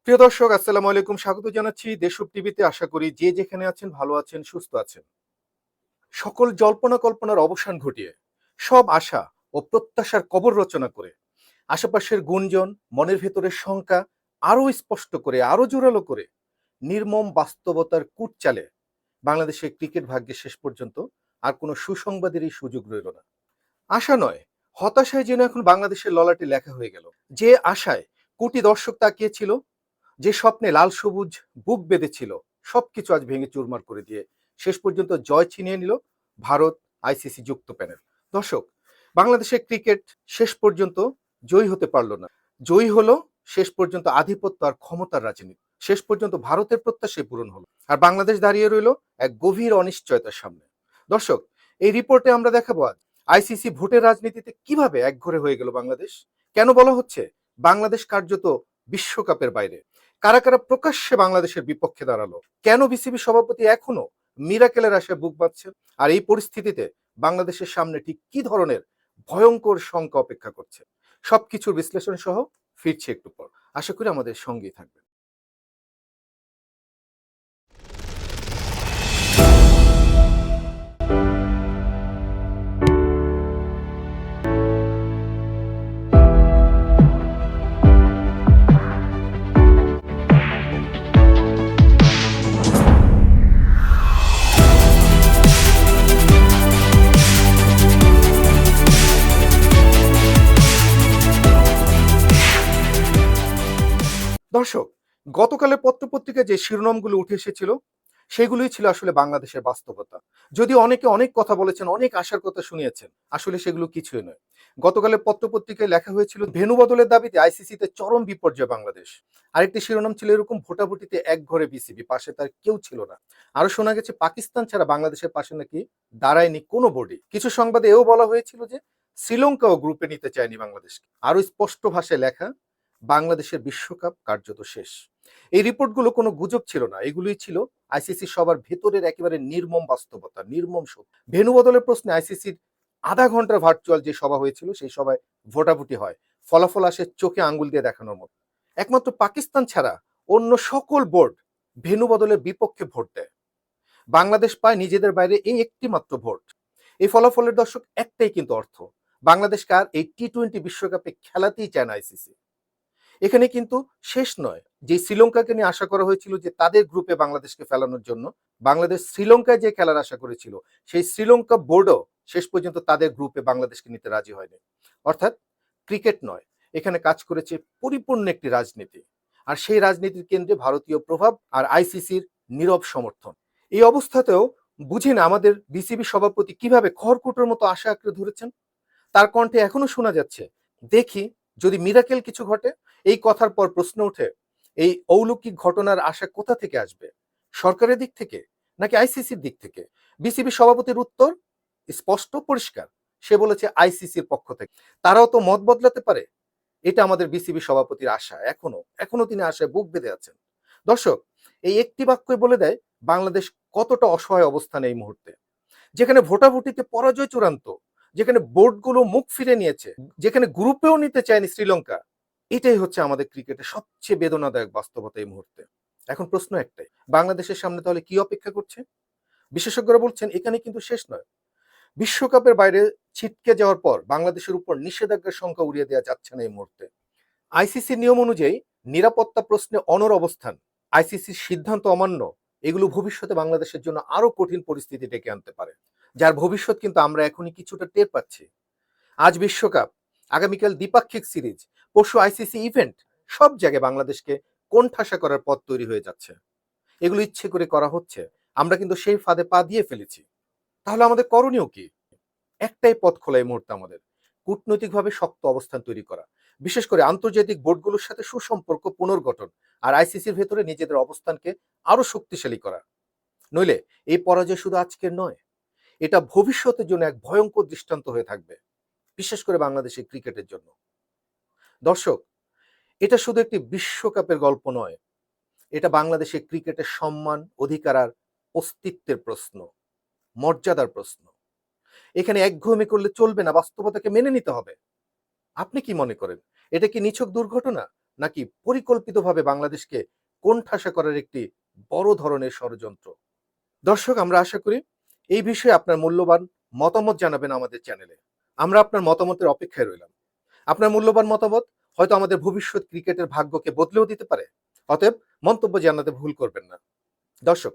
প্রিয় দর্শক, আসসালামু আলাইকুম। স্বাগত জানাচ্ছি দেশব টিভিতে। আশা করি যে যেখানে আছেন ভালো আছেন, সুস্থ আছেন। সকল জল্পনা কল্পনার অবসান ঘটিয়ে সব আশা ও প্রত্যাশার কবর রচনা করে আশেপাশের গুঞ্জন, মনের ভেতরের শঙ্কা আরো স্পষ্ট করে, আরো জোরালো করে নির্মম বাস্তবতার কূট চালে বাংলাদেশের ক্রিকেট ভাগ্যে শেষ পর্যন্ত আর কোনো সুসংবাদেরই সুযোগ রইল না। আশা নয়, হতাশায় যেন এখন বাংলাদেশের ললাটে লেখা হয়ে গেল। যে আশায় কোটি দর্শক তাকিয়েছিল, যে স্বপ্নে লাল সবুজ বুক বেঁধেছিল, সবকিছু আজ ভেঙে চুরমার করে দিয়ে শেষ পর্যন্ত জয় ছিনিয়ে নিল ভারত আইসিসি যুক্ত প্যানেল। দর্শক, বাংলাদেশের ক্রিকেট শেষ পর্যন্ত জয়ী হতে পারলো না। জয়ী হলো শেষ পর্যন্ত আধিপত্য আর ক্ষমতার রাজনীতি। শেষ পর্যন্ত ভারতের প্রত্যাশাই পূরণ হলো, আর বাংলাদেশ দাঁড়িয়ে রইল এক গভীর অনিশ্চয়তার সামনে। দর্শক, এই রিপোর্টে আমরা দেখাবো আজ আইসিসি ভোটের রাজনীতিতে কিভাবে একঘরে হয়ে গেল বাংলাদেশ। কেন বলা হচ্ছে বাংলাদেশ কার্যত বিশ্বকাপের বাইরে? কারা কারা প্রকাশ্যে বাংলাদেশের বিপক্ষে দাঁড়ালো? কেন বিসিবি সভাপতি এখনো মিরাকেলের আশায় বুক বাঁধছেন? আর এই পরিস্থিতিতে বাংলাদেশের সামনে ঠিক কি ধরনের ভয়ঙ্কর শঙ্কা অপেক্ষা করছে? সবকিছুর বিশ্লেষণ সহ ফিরছে একটু পর। আশা করি আমাদের সঙ্গেই থাকবেন। দর্শক, গতকালের পত্রপত্রিকায় যে শিরোনামগুলো উঠে এসেছিল সেগুলোই ছিল আসলে বাংলাদেশের বাস্তবতা। যদিও অনেকে অনেক কথা বলেছেন, অনেক আশার কথা শুনিয়েছেন, আসলে সেগুলো কিছুই নয়। গতকালের পত্রপত্রিকায় লেখা হয়েছিল ভেন্যু বদলের দাবিতে আইসিসিতে চরম বিপর্যয় বাংলাদেশ। আরেকটি শিরোনাম ছিল এরকম, ভোটাভুটিতে এক ঘরে বিসিবি, পাশে তার কেউ ছিল না। আরো শোনা গেছে পাকিস্তান ছাড়া বাংলাদেশের পাশে নাকি দাঁড়ায়নি কোনো বোর্ডই। কিছু সংবাদে এও বলা হয়েছিল যে শ্রীলঙ্কাও গ্রুপে নিতে চায়নি বাংলাদেশকে। আরো স্পষ্ট ভাষায় লেখা, বাংলাদেশের বিশ্বকাপ কার্যত শেষ। এই রিপোর্টগুলো কোনো গুজব ছিল না, এগুলোই ছিল আইসিসি সবার ভেতরের একেবারে নির্মম বাস্তবতা, নির্মম সত্য। ভেন্যু বদলের প্রশ্নে আইসিসির আধা ঘন্টার ভার্চুয়াল যে সভা হয়েছিল, সেই সভায় ভোটাভুটি হয়, ফলাফল আসে চোখে আঙ্গুল দিয়ে দেখানোর মতো। একমাত্র পাকিস্তান ছাড়া অন্য সকল বোর্ড ভেন্যু বদলের বিপক্ষে ভোট দেয়। বাংলাদেশ পায় নিজেদের বাইরে এই একটি মাত্র ভোট। এই ফলাফলের দর্শক একটাই কিন্তু অর্থ, বাংলাদেশকে আর এই টি-20 বিশ্বকাপে খেলাতেই চায় না আইসিসি। এখানে কিন্তু শেষ নয়। যে শ্রীলঙ্কাকে নিয়ে আশা করা হয়েছিল যে তাদের গ্রুপে বাংলাদেশকে ফেলানোর জন্য বাংলাদেশ শ্রীলঙ্কায় যে খেলার আশা করেছিল, সেই শ্রীলঙ্কা বোর্ডও শেষ পর্যন্ত তাদের গ্রুপে বাংলাদেশকে নিতে রাজি হয়নি। অর্থাৎ ক্রিকেট নয়, এখানে কাজ করেছে পরিপূর্ণ একটি রাজনীতি। আর সেই রাজনীতির কেন্দ্রে ভারতীয় প্রভাব আর আইসিসির নীরব সমর্থন। এই অবস্থাতেও বুঝি না আমাদের বিসিবি সভাপতি কিভাবে খড়কুটোর মতো আশা আঁকড়ে ধরেছেন। তার কণ্ঠে এখনো শোনা যাচ্ছে, দেখি যদি মিরাকেল কিছু ঘটে। এই কথার পর প্রশ্ন ওঠে, এই অলৌকিক ঘটনার আশা কোথা থেকে আসবে? সরকারের দিক থেকে নাকি আইসিসির দিক থেকে? বিসিবি সভাপতির উত্তর স্পষ্ট, পরিষ্কার। সে বলেছে আইসিসির পক্ষ থেকে। তারাও তো মত বদলাতে পারে। এটা আমাদের বিসিবি সভাপতির আশা। এখনো এখনো তিনি আশায় বুক বেঁধে আছেন। দর্শক, এই একটি বাক্যই বলে দেয় বাংলাদেশ কতটা অসহায় অবস্থানে এই মুহূর্তে। যেখানে ভোটাভুটিতে পরাজয় চূড়ান্ত, যেখানে বোর্ডগুলো মুখ ফিরে নিয়েছে, যেখানে গ্রুপেও নিতে চায়নি শ্রীলঙ্কা। এটাই হচ্ছে আমাদের ক্রিকেটের সবচেয়ে বেদনাদায়ক বাস্তবতা এই মুহূর্তে। এখন প্রশ্ন একটাই, বাংলাদেশের সামনে তাহলে কি অপেক্ষা করছে? বিশেষজ্ঞরা বলছেন এখানে কিন্তু শেষ নয়। বিশ্বকাপের বাইরে ছিটকে যাওয়ার পর বাংলাদেশের উপর নিষেধাজ্ঞার সংখ্যা উড়িয়ে দেওয়া যাচ্ছে না এই মুহূর্তে। আইসিসির নিয়ম অনুযায়ী নিরাপত্তা প্রশ্নে অনড় অবস্থান, আইসিসির সিদ্ধান্ত অমান্য, এগুলো ভবিষ্যতে বাংলাদেশের জন্য আরো কঠিন পরিস্থিতি ডেকে আনতে পারে, যার ভবিষ্যৎ কিন্তু আমরা এখনই কিছুটা টের পাচ্ছি। আজ বিশ্বকাপ, আগামীকাল দ্বিপাক্ষিক সিরিজ, পরশু আইসিসি ইভেন্ট, সব জায়গায় বাংলাদেশকে কোণঠাসা করার পথ তৈরি হয়ে যাচ্ছে। এগুলো ইচ্ছে করে করা হচ্ছে, আমরা কিন্তু সেই ফাঁদে পা দিয়ে ফেলেছি। তাহলে আমাদের করণীয় কি? একটাই পথ খোলা এই মুহূর্তে আমাদের, কূটনৈতিকভাবে শক্ত অবস্থান তৈরি করা, বিশেষ করে আন্তর্জাতিক বোর্ডগুলোর সাথে সুসম্পর্ক পুনর্গঠন, আর আইসিসির ভেতরে নিজেদের অবস্থানকে আরো শক্তিশালী করা। নইলে এই পরাজয় শুধু আজকের নয়, এটা ভবিষ্যতের জন্য এক ভয়ঙ্কর দৃষ্টান্ত হয়ে থাকবে, বিশেষ করে বাংলাদেশের ক্রিকেটের জন্য। দর্শক, এটা শুধু একটি বিশ্বকাপের গল্প নয়, এটা বাংলাদেশের ক্রিকেটের সম্মান, অধিকার আর অস্তিত্বের প্রশ্ন, মর্যাদার প্রশ্ন। এখানে একঘেয়েমি করলে চলবে না, বাস্তবতাকে মেনে নিতে হবে। আপনি কি মনে করেন, এটা কি নিছক দুর্ঘটনা, নাকি পরিকল্পিতভাবে বাংলাদেশকে কোণঠাসা করার একটি বড় ধরনের ষড়যন্ত্র? দর্শক, আমরা আশা করি এই বিষয়ে আপনার মূল্যবান মতামত জানাবেন আমাদের চ্যানেলে। আমরা আপনার মতামতের অপেক্ষায় রইলাম। আপনার মূল্যবান মতামত হয়তো আমাদের ভবিষ্যৎ ক্রিকেটের ভাগ্যকে বদলেও দিতে পারে। অতএব মন্তব্য জানাতে ভুল করবেন না। দর্শক,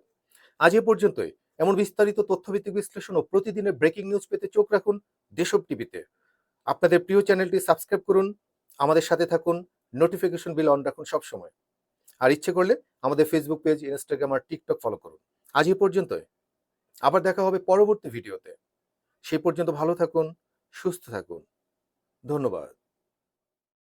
আজ এ পর্যন্তই। এমন বিস্তারিত তথ্যভিত্তিক বিশ্লেষণ ও প্রতিদিনের ব্রেকিং নিউজ পেতে চোখ রাখুন দেশব টিভিতে। আপনাদের প্রিয় চ্যানেলটি সাবস্ক্রাইব করুন, আমাদের সাথে থাকুন, নোটিফিকেশন বিল অন রাখুন সবসময়। আর ইচ্ছে করলে আমাদের ফেসবুক পেজ, ইনস্টাগ্রাম আর টিকটক ফলো করুন। আজ এ পর্যন্তই। আবার দেখা হবে পরবর্তী ভিডিওতে। সেই পর্যন্ত ভালো থাকুন, সুস্থ থাকুন। ধন্যবাদ।